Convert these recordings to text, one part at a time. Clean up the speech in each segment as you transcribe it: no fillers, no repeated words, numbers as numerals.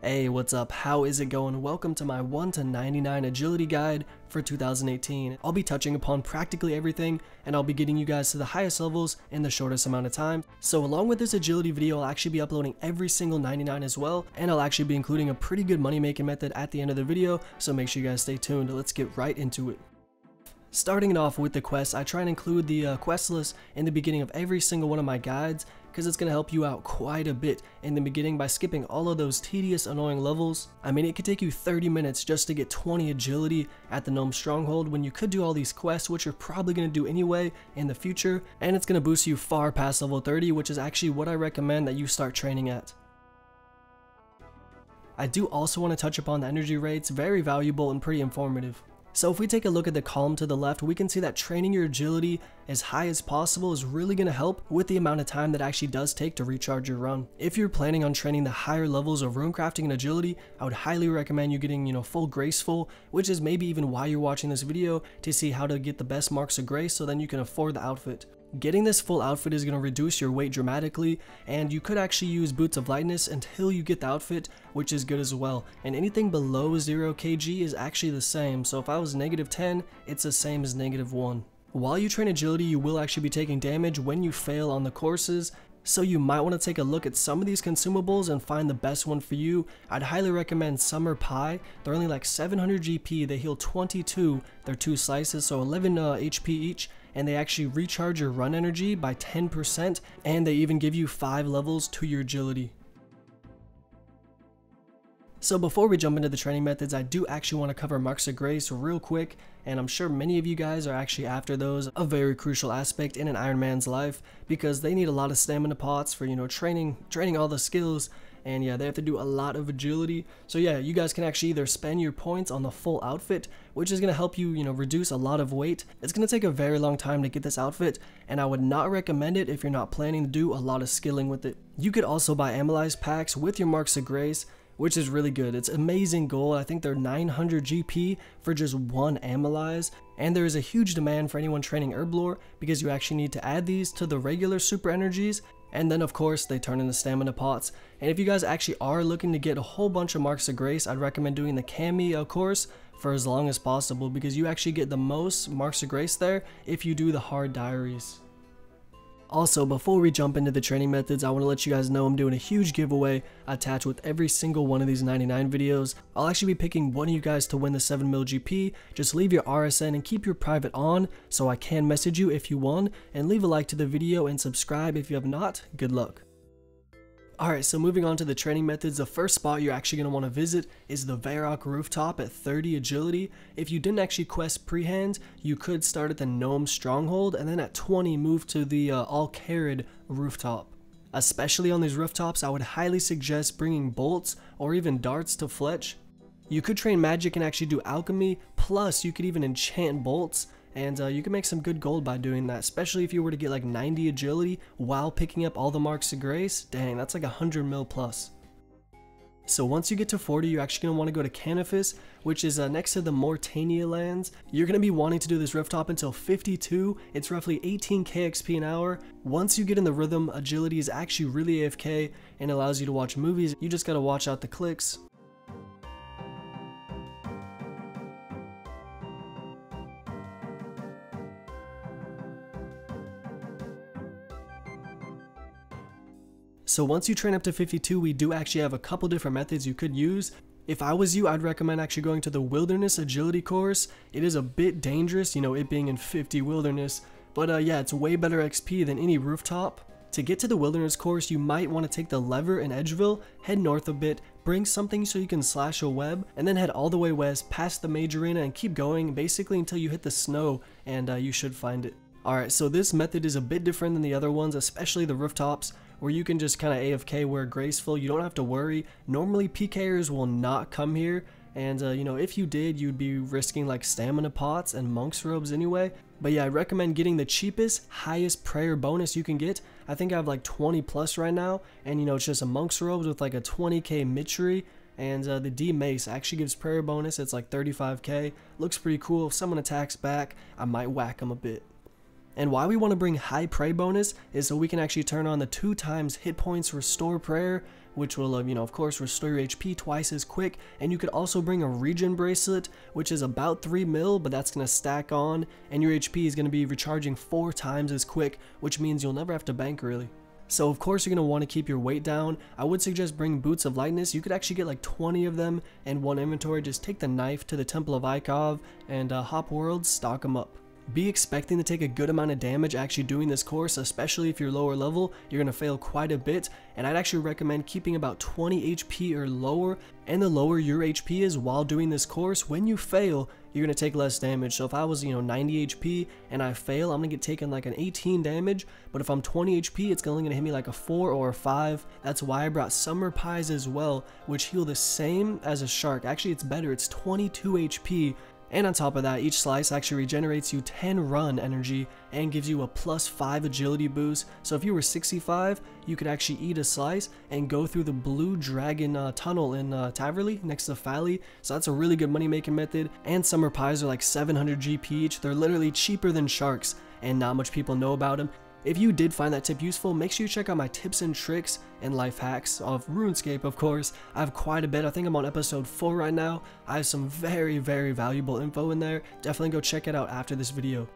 Hey, what's up? How is it going? Welcome to my 1 to 99 agility guide for 2018. I'll be touching upon practically everything, and I'll be getting you guys to the highest levels in the shortest amount of time. So along with this agility video, I'll actually be uploading every single 99 as well, and I'll actually be including a pretty good money making method at the end of the video, so make sure you guys stay tuned. Let's get right into it. Starting it off with the quests, I try and include the quest list in the beginning of every single one of my guides because it's going to help you out quite a bit in the beginning by skipping all of those tedious, annoying levels. I mean, it could take you 30 minutes just to get 20 agility at the Gnome Stronghold when you could do all these quests, which you're probably going to do anyway in the future, and it's going to boost you far past level 30, which is actually what I recommend that you start training at. I do also want to touch upon the energy rates, very valuable and pretty informative. So if we take a look at the column to the left, we can see that training your agility as high as possible is really going to help with the amount of time that actually does take to recharge your run. If you're planning on training the higher levels of runecrafting and agility, I would highly recommend you getting, full graceful, which is maybe even why you're watching this video, to see how to get the best marks of grace so then you can afford the outfit. Getting this full outfit is going to reduce your weight dramatically, and you could actually use boots of lightness until you get the outfit, which is good as well. And anything below 0 kg is actually the same, so if I was -10, it's the same as -1. While you train agility, you will actually be taking damage when you fail on the courses, so you might want to take a look at some of these consumables and find the best one for you. I'd highly recommend Summer Pie. They're only like 700 GP, they heal 22, they're 2 slices, so 11 HP each, and they actually recharge your run energy by 10%, and they even give you 5 levels to your agility. So before we jump into the training methods, I do actually want to cover marks of grace real quick, and I'm sure many of you guys are actually after those, a very crucial aspect in an Iron Man's life, because they need a lot of stamina pots for, training all the skills, and yeah, they have to do a lot of agility. So yeah, you guys can actually either spend your points on the full outfit, which is going to help you, reduce a lot of weight. It's going to take a very long time to get this outfit, and I would not recommend it if you're not planning to do a lot of skilling with it. You could also buy Analyze packs with your marks of grace, which is really good. It's amazing gold. I think they're 900 GP for just one Analyze, and there is a huge demand for anyone training Herblore because you actually need to add these to the regular super energies, and then of course they turn into stamina pots. And if you guys actually are looking to get a whole bunch of marks of grace, I'd recommend doing the CAMMY course for as long as possible, because you actually get the most marks of grace there if you do the hard diaries. Also, before we jump into the training methods, I want to let you guys know I'm doing a huge giveaway attached with every single one of these 99 videos. I'll actually be picking one of you guys to win the 7 mil GP. Just leave your RSN and keep your private on so I can message you if you won, and leave a like to the video and subscribe if you have not. Good luck. Alright, so moving on to the training methods, the first spot you're actually going to want to visit is the VARROCK rooftop at 30 agility. If you didn't actually quest pre-hand, you could start at the Gnome Stronghold, and then at 20 move to the all-carried rooftop. Especially on these rooftops, I would highly suggest bringing bolts or even darts to Fletch. You could train magic and actually do alchemy, plus you could even enchant bolts, and you can make some good gold by doing that, especially if you were to get like 90 agility while picking up all the marks of grace. Dang, that's like 100 mil plus. So once you get to 40, you're actually going to want to go to Canifis, which is next to the Mortania lands. You're going to be wanting to do this rooftop until 52. It's roughly 18k XP an hour. Once you get in the rhythm, agility is actually really AFK and allows you to watch movies. You just got to watch out the clicks. So once you train up to 52, we do actually have a couple different methods you could use. If I was you, I'd recommend actually going to the Wilderness Agility course. It is a bit dangerous, it being in 50 wilderness, but yeah, it's way better XP than any rooftop. To get to the Wilderness course, you might want to take the lever in Edgeville, head north a bit, bring something so you can slash a web, and then head all the way west past the major arena and keep going basically until you hit the snow, and you should find it. Alright, so this method is a bit different than the other ones, especially the rooftops, where you can just kind of AFK where graceful. You don't have to worry. Normally PKers will not come here, and if you did, you'd be risking like stamina pots and monk's robes anyway. But yeah, I recommend getting the cheapest, highest prayer bonus you can get. I think I have like 20 plus right now, and it's just a monk's robes with like a 20k Mitchery, and the D mace actually gives prayer bonus. It's like 35k. Looks pretty cool. If someone attacks back, I might whack them a bit. And why we want to bring high pray bonus is so we can actually turn on the 2 times hit points restore prayer, which will, of course, restore your HP twice as quick. And you could also bring a regen bracelet, which is about 3 mil, but that's going to stack on, and your HP is going to be recharging 4 times as quick, which means you'll never have to bank really. So of course you're going to want to keep your weight down. I would suggest bring boots of lightness. You could actually get like 20 of them in one inventory. Just take the knife to the Temple of Ikov and hop worlds, stock them up. Be expecting to take a good amount of damage actually doing this course, especially if you're lower level. You're going to fail quite a bit, and I'd actually recommend keeping about 20 HP or lower, and the lower your HP is while doing this course, when you fail, you're going to take less damage. So if I was 90 HP and I fail, I'm going to get taken like an 18 damage, but if I'm 20 HP, it's only going to hit me like a 4 or a 5. That's why I brought Summer Pies as well, which heal the same as a shark. Actually, it's better. It's 22 HP. And on top of that, each slice actually regenerates you 10 run energy and gives you a +5 agility boost. So if you were 65, you could actually eat a slice and go through the Blue Dragon tunnel in Taverley next to Fally. So that's a really good money making method. And Summer Pies are like 700 GP each. They're literally cheaper than sharks, and not much people know about them. If you did find that tip useful, make sure you check out my tips and tricks and life hacks of RuneScape, of course. I have quite a bit. I think I'm on episode 4 right now. I have some very, very valuable info in there. Definitely go check it out after this video.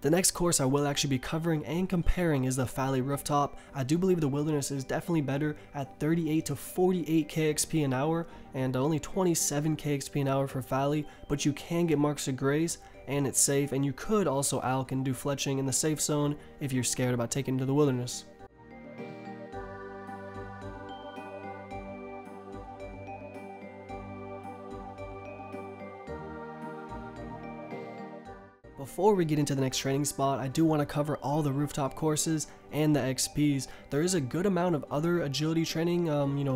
The next course I will actually be covering and comparing is the Fally Rooftop. I do believe the Wilderness is definitely better at 38 to 48 KXP an hour and only 27 KXP an hour for Fally, but you can get Marks of Grace and it's safe, and you could also alch and do fletching in the safe zone if you're scared about taking to the Wilderness. Before we get into the next training spot, I do want to cover all the rooftop courses and the XPs. There is a good amount of other agility training,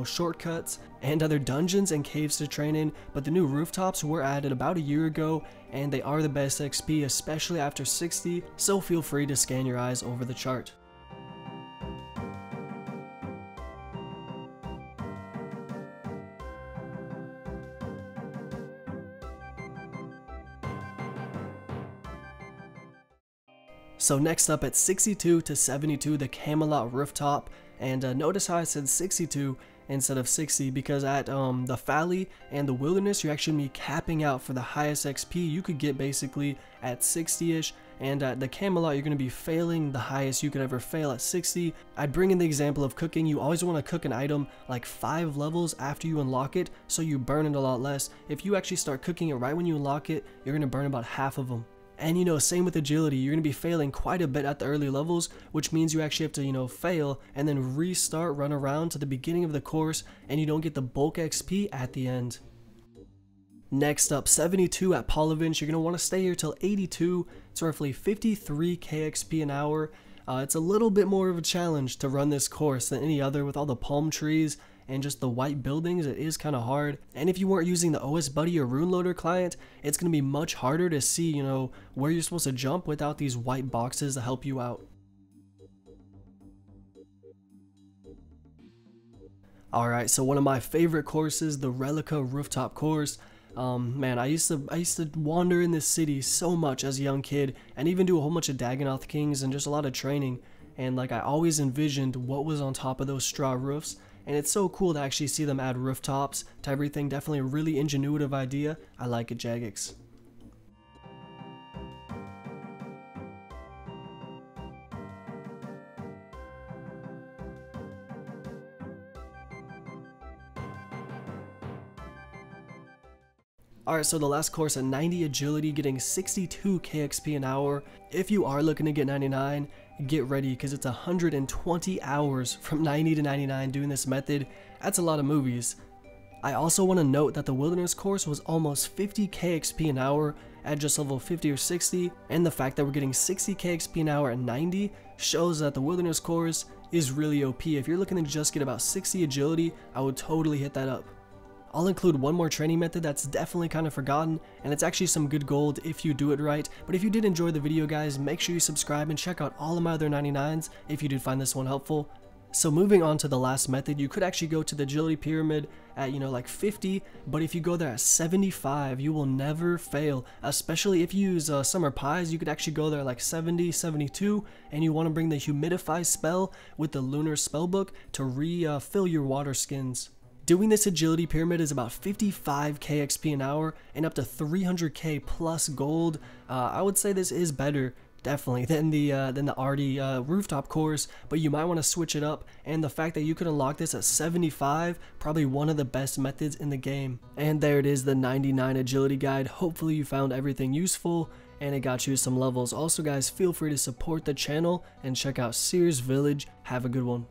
shortcuts and other dungeons and caves to train in, but the new rooftops were added about a year ago and they are the best XP, especially after 60, so feel free to scan your eyes over the chart. So next up at 62 to 72, the Camelot Rooftop, and notice how I said 62 instead of 60, because at the Fally and the Wilderness, you're actually capping out for the highest XP you could get basically at 60ish, and at the Camelot you're going to be failing the highest you could ever fail at 60. I'd bring in the example of cooking. You always want to cook an item like 5 levels after you unlock it, so you burn it a lot less. If you actually start cooking it right when you unlock it, you're going to burn about half of them. And same with agility, you're going to be failing quite a bit at the early levels, which means you actually have to, fail and then restart, run around to the beginning of the course, and you don't get the bulk XP at the end. Next up, 72 at Polyvinch, you're going to want to stay here till 82, it's roughly 53 KXP an hour. It's a little bit more of a challenge to run this course than any other with all the palm trees and just the white buildings. It is kind of hard, and if you weren't using the OS Buddy or Rune Loader client, it's going to be much harder to see where you're supposed to jump without these white boxes to help you out. Alright, so one of my favorite courses, the RELLEKKA Rooftop course. Man, I used to wander in this city so much as a young kid, and even do a whole bunch of Dagonoth Kings and just a lot of training, and I always envisioned what was on top of those straw roofs. And it's so cool to actually see them add rooftops to everything. Definitely a really ingenuitive idea. I like it, Jagex. Alright, so the last course at 90 agility, getting 62 KXP an hour. If you are looking to get 99, get ready, because it's 120 hours from 90 to 99 doing this method. That's a lot of movies. I also want to note that the Wilderness course was almost 50 KXP an hour at just level 50 or 60, and the fact that we're getting 60 KXP an hour at 90 shows that the Wilderness course is really OP. If you're looking to just get about 60 agility, I would totally hit that up. I'll include one more training method that's definitely kind of forgotten, and it's actually some good gold if you do it right. But if you did enjoy the video, guys, make sure you subscribe and check out all of my other 99s if you did find this one helpful. So moving on to the last method, you could actually go to the agility pyramid at, like 50, but if you go there at 75, you will never fail, especially if you use summer pies. You could actually go there like 70, 72, and you want to bring the humidify spell with the lunar spellbook to refill your water skins. Doing this agility pyramid is about 55k XP an hour and up to 300k plus gold. I would say this is better, definitely, than the ARDY rooftop course, but you might want to switch it up, and the fact that you could unlock this at 75, probably one of the best methods in the game. And there it is, the 99 agility guide. Hopefully you found everything useful and it got you some levels. Also guys, feel free to support the channel and check out Seerz Village. Have a good one.